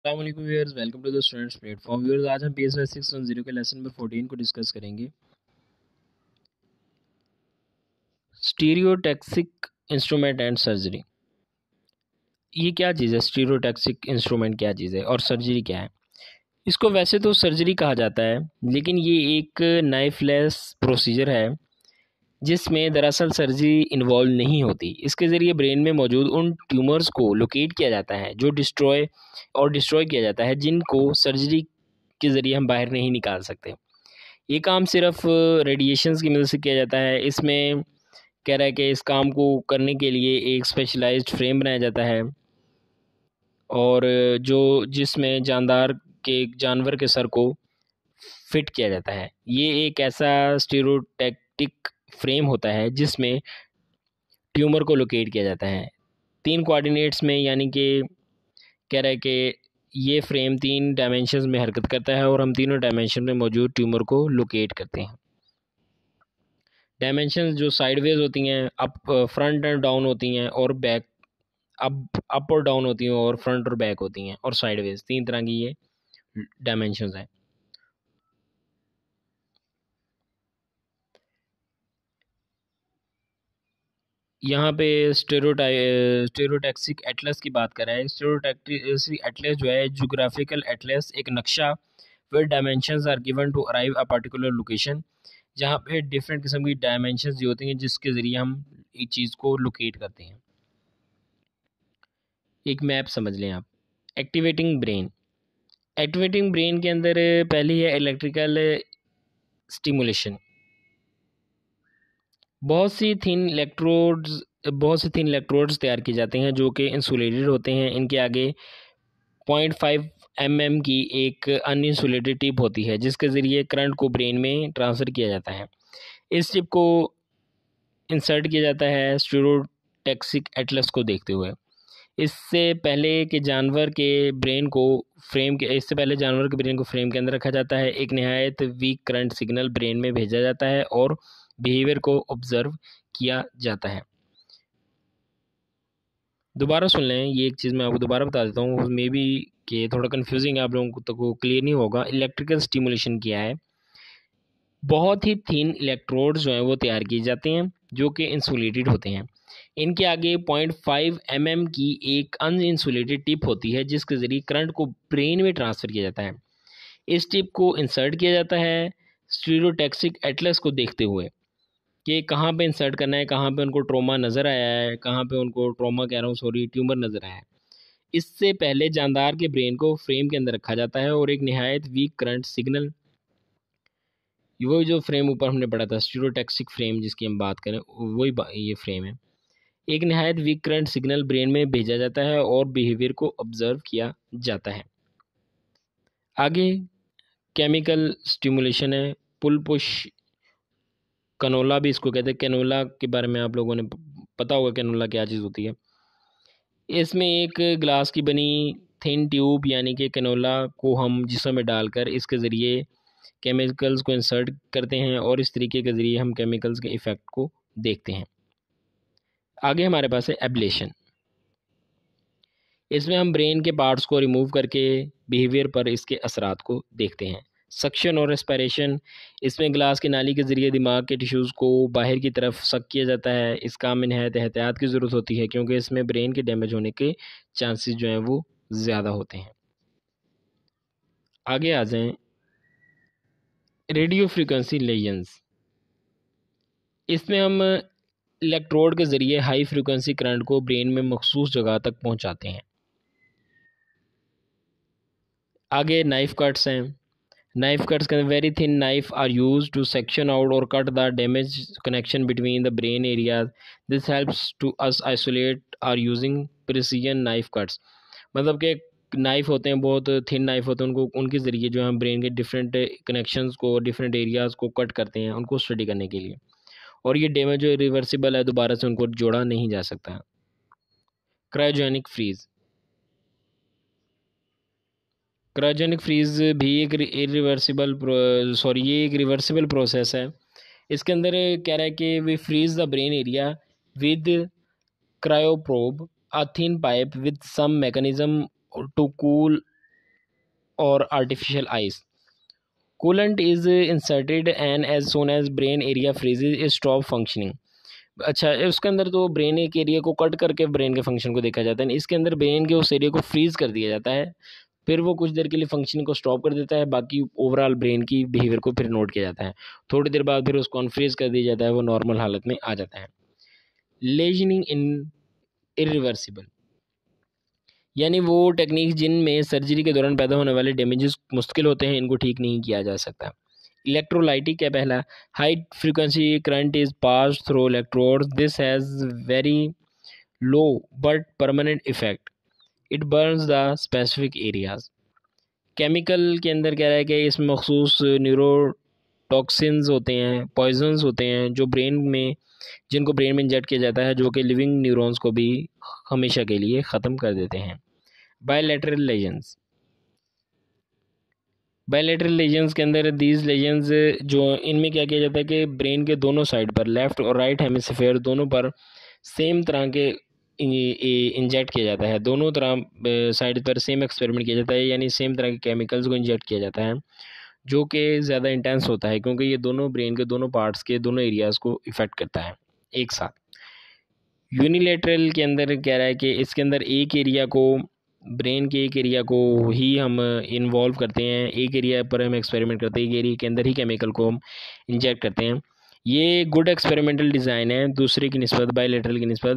अस्सलामुअलैकुम viewers, welcome to the students platform. Viewers, आज हम पीएस 610 के लेसन नंबर 14 को डिस्कस करेंगे। Stereotaxic instrument and surgery. ये क्या चीज़ है? स्टीरियोटैक्सिक इंस्ट्रूमेंट क्या चीज़ है और सर्जरी क्या है? इसको वैसे तो सर्जरी कहा जाता है, लेकिन ये एक नाइफलेस प्रोसीजर है जिसमें दरअसल सर्जरी इन्वॉल्व नहीं होती। इसके ज़रिए ब्रेन में मौजूद उन ट्यूमर्स को लोकेट किया जाता है जो डिस्ट्रॉय किया जाता है, जिनको सर्जरी के ज़रिए हम बाहर नहीं निकाल सकते। ये काम सिर्फ रेडिएशंस की मदद से किया जाता है। इसमें कह रहा है कि इस काम को करने के लिए एक स्पेशलाइज्ड फ्रेम बनाया जाता है और जो जिसमें जानवर के सर को फिट किया जाता है। ये एक ऐसा स्टीरियोटैक्टिक फ्रेम होता है जिसमें ट्यूमर को लोकेट किया जाता है 3 कोऑर्डिनेट्स में, यानी कि कह रहा है कि ये फ्रेम 3 डायमेंशंस में हरकत करता है और हम तीनों डायमेंशन में मौजूद ट्यूमर को लोकेट करते हैं। डायमेंशंस जो साइडवेज होती हैं, फ्रंट एंड डाउन होती हैं, और बैक अप और डाउन होती हैं, और फ्रंट और बैक होती हैं, और साइडवेज 3 तरह की ये डायमेंशंस हैं। यहाँ पे स्टेरियोटैक्सिक एटलस की बात कर रहा है। स्टेरियोटैक्टिक एटलस जो है ज्योग्राफिकल एटलस, एक नक्शा where dimensions are given to arrive a particular location, जहाँ पे डिफरेंट किस्म की डायमेंशंस दी होती हैं जिसके ज़रिए हम एक चीज़ को लोकेट करते हैं। एक मैप समझ लें आप। एक्टिवेटिंग ब्रेन के अंदर पहली है इलेक्ट्रिकल स्टिमुलेशन। बहुत सी थिन इलेक्ट्रोड्स तैयार किए जाते हैं जो कि इंसुलेटेड होते हैं। इनके आगे 0.5 mm की एक अनइंसुलेटेड टिप होती है जिसके ज़रिए करंट को ब्रेन में ट्रांसफ़र किया जाता है। इस टिप को इंसर्ट किया जाता है स्टीरियोटैक्सिक एटलस को देखते हुए। इससे पहले जानवर के ब्रेन को फ्रेम के अंदर रखा जाता है। एक नहायत वीक करंट सिग्नल ब्रेन में भेजा जाता है और बिहेवियर को ऑब्जर्व किया जाता है। दोबारा सुन लें, ये एक चीज़ मैं आपको दोबारा बता देता हूँ, मे बी कि थोड़ा कन्फ्यूजिंग है, आप लोगों को क्लियर नहीं होगा। इलेक्ट्रिकल स्टिमुलेशन क्या है? बहुत ही थिन इलेक्ट्रोड्स जो हैं वो तैयार किए जाते हैं जो कि इंसुलेटेड होते हैं। इनके आगे 0.5 mm की एक अनइंसुलेटेड टिप होती है जिसके ज़रिए करंट को ब्रेन में ट्रांसफ़र किया जाता है। इस टिप को इंसर्ट किया जाता है स्टीरियोटैक्सिक एटलस को देखते हुए कि कहाँ पे इंसर्ट करना है, कहाँ पे उनको ट्रॉमा नज़र आया है, कहाँ पे उनको ट्यूमर नज़र आया है। इससे पहले जानदार के ब्रेन को फ्रेम के अंदर रखा जाता है और एक नहायत वीक करंट सिग्नल, वो जो फ्रेम ऊपर हमने पढ़ा था स्टीरियोटैक्सिक फ्रेम जिसकी हम बात करें, ये फ्रेम है। एक नहायत वीक करंट सिग्नल ब्रेन में भेजा जाता है और बिहेवियर को ऑब्जर्व किया जाता है। आगे केमिकल स्टिमुलेशन है, पुल पुश कनोला भी इसको कहते हैं। कैनोला के बारे में आप लोगों ने पता होगा कैनोला क्या चीज़ होती है। इसमें एक ग्लास की बनी थिन ट्यूब यानी कि कैनोला को हम जिस्म में डालकर इसके ज़रिए केमिकल्स को इंसर्ट करते हैं और इस तरीके के ज़रिए हम केमिकल्स के इफ़ेक्ट को देखते हैं। आगे हमारे पास है एब्लेशन। इसमें हम ब्रेन के पार्ट्स को रिमूव करके बिहेवियर पर इसके असरात को देखते हैं। सक्शन और रेस्पिरेशन, इसमें ग्लास की नाली के ज़रिए दिमाग के टिश्यूज़ को बाहर की तरफ सक किया जाता है। इस काम में नहायत एहतियात की ज़रूरत होती है क्योंकि इसमें ब्रेन के डैमेज होने के चांसेस जो हैं वो ज़्यादा होते हैं। आगे आ जाएं, रेडियो फ्रीक्वेंसी लेजन्स। इसमें हम इलेक्ट्रोड के ज़रिए हाई फ्रीक्वेंसी करंट को ब्रेन में मखसूस जगह तक पहुंचाते हैं। आगे नाइफ कट्स हैं। नाइफ कट्स के very thin knife are use to section out और cut the damage connection between the brain areas. This helps to us isolate or using precision knife cuts. मतलब कि नाइफ होते हैं, बहुत thin knife होते हैं, उनको उनके ज़रिए जो हम ब्रेन के डिफरेंट कनेक्शंस को, डिफरेंट एरियाज़ को कट करते हैं उनको स्टडी करने के लिए, और ये डैमेज जो रिवर्सिबल है, दोबारा से उनको जोड़ा नहीं जा सकता। Cryogenic freeze. क्रायोजेनिक फ्रीज भी एक रिवर्सिबल प्रोसेस है। इसके अंदर कह रहा है कि we freeze the brain area with cryoprobe, a thin pipe with some mechanism to cool और artificial ice. Coolant is inserted and as soon as brain area freezes is stop functioning. अच्छा, उसके अंदर तो ब्रेन एक area को cut करके brain के function को देखा जाता है, इसके अंदर ब्रेन के उस एरिया को फ्रीज कर दिया जाता है, फिर वो कुछ देर के लिए फंक्शनिंग को स्टॉप कर देता है, बाकी ओवरऑल ब्रेन की बिहेवियर को फिर नोट किया जाता है। थोड़ी देर बाद फिर उसको अनफ्रीज कर दिया जाता है, वो नॉर्मल हालत में आ जाता है। लेजनिंग इन इरिवर्सिबल, यानी वो टेक्निक जिनमें सर्जरी के दौरान पैदा होने वाले डैमेजेस मुश्किल होते हैं, इनको ठीक नहीं किया जा सकता। इलेक्ट्रोलाइटिक है पहला, high frequency current is pass through electrode, this has very low but permanent effect, it Burns the specific areas. Chemical के अंदर कह रहा है कि इसमें मखसूस न्यूरोटॉक्सिन्स होते हैं, पॉइजन्स होते हैं जो ब्रेन में, जिनको ब्रेन में इंजेक्ट किया जाता है, जो कि लिविंग न्यूरॉन्स को भी हमेशा के लिए ख़त्म कर देते हैं। बायलैटरल लेजन्स, बायलैटरल लेजन्स के अंदर दीज लेजन्स जो इनमें क्या किया जाता है कि ब्रेन के दोनों साइड पर, लेफ़्ट और राइट हेमिस्फेयर दोनों पर सेम तरह के इंजेक्ट किया जाता है, दोनों तरह साइड पर सेम एक्सपेरिमेंट किया जाता है, यानी सेम तरह के केमिकल्स को इंजेक्ट किया जाता है, जो कि ज़्यादा इंटेंस होता है क्योंकि ये दोनों ब्रेन के दोनों पार्ट्स के दोनों एरियाज़ को इफ़ेक्ट करता है एक साथ। यूनिलेटरल के अंदर कह रहा है कि इसके अंदर एक एरिया को, ब्रेन के एक एरिया को ही हम इन्वॉल्व करते हैं, एक एरिया पर हम एक्सपेरिमेंट करते हैं, एक एरिया के अंदर ही केमिकल को हम इंजेक्ट करते हैं। ये गुड एक्सपेरिमेंटल डिज़ाइन है दूसरे की निस्बत, बायलैटरल की निस्बत,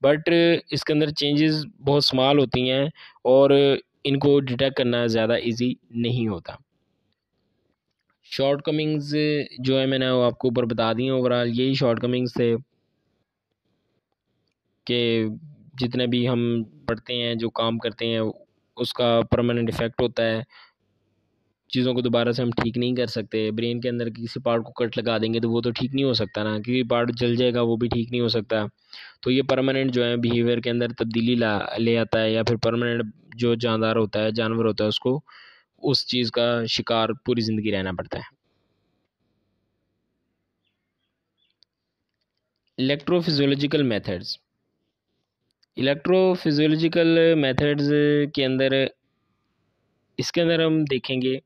बट इसके अंदर चेंजेस बहुत स्मॉल होती हैं और इनको डिटेक्ट करना ज़्यादा इजी नहीं होता। शॉर्टकमिंग्स जो है मैंने आपको ऊपर बता दी हैं, ओवरऑल यही शॉर्टकमिंग्स थे कि जितने भी हम पढ़ते हैं, जो काम करते हैं, उसका परमानेंट इफ़ेक्ट होता है, चीज़ों को दोबारा से हम ठीक नहीं कर सकते। ब्रेन के अंदर किसी पार्ट को कट लगा देंगे तो वो तो ठीक नहीं हो सकता ना, किसी पार्ट जल जाएगा वो भी ठीक नहीं हो सकता। तो ये परमानेंट जो है बिहेवियर के अंदर तब्दीली ला ले आता है, या फिर परमानेंट जो जानदार होता है, जानवर होता है, उसको उस चीज़ का शिकार पूरी ज़िंदगी रहना पड़ता है। इलेक्ट्रोफिजियोलॉजिकल मेथड्स, इलेक्ट्रोफिजियोलॉजिकल मेथड्स के अंदर, इसके अंदर हम देखेंगे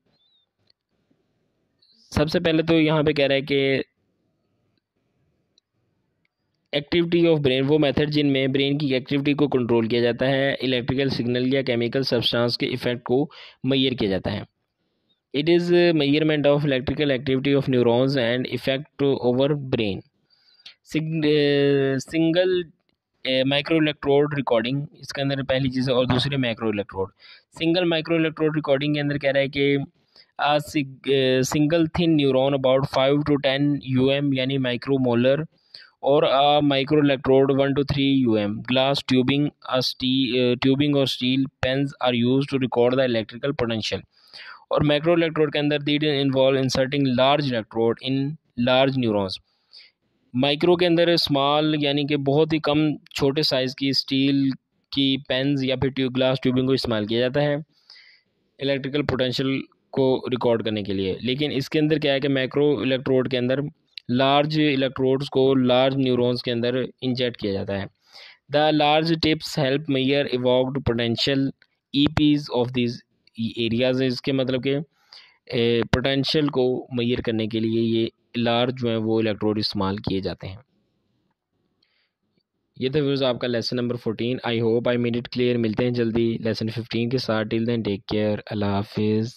सबसे पहले तो यहाँ पे कह रहा है कि एक्टिविटी ऑफ ब्रेन, वो मेथड जिनमें ब्रेन की एक्टिविटी को कंट्रोल किया जाता है, इलेक्ट्रिकल सिग्नल या केमिकल सब्सटेंस के इफेक्ट को मेजर किया जाता है। It is measurement of electrical activity of neurons and effect over brain. Single micro electrode recording, इसके अंदर पहली चीज़ है, और दूसरी micro electrode. Single micro electrode recording के अंदर कह रहा है कि single thin neuron about 5 to 10 UM यानी माइक्रोमोलर, और micro electrode 1 to 3 UM। Glass tubing tubing और steel pens are use to record the electrical potential. और माइक्रो इलेक्ट्रोड के अंदर these involve inserting large electrode in large neurons. Micro के अंदर small यानी कि बहुत ही कम छोटे साइज़ की स्टील की पेन्स या फिर ग्लास ट्यूबिंग को इस्तेमाल किया जाता है इलेक्ट्रिकल पोटेंशियल को रिकॉर्ड करने के लिए। लेकिन इसके अंदर क्या है कि मैक्रो इलेक्ट्रोड के अंदर लार्ज इलेक्ट्रोड्स को लार्ज न्यूरॉन्स के अंदर इंजेक्ट किया जाता है। The large tips help measure evoked potential EPs of this areas. इसके मतलब कि पोटेंशियल को मेजर करने के लिए ये लार्ज जो है वो इलेक्ट्रोड इस्तेमाल किए जाते हैं। ये था व्यूज़ आपका lesson number 14। I hope I made it clear. मिलते हैं जल्दी लेसन 15 के साथ। टिल देन टेक केयर, अल्लाह हाफिज़।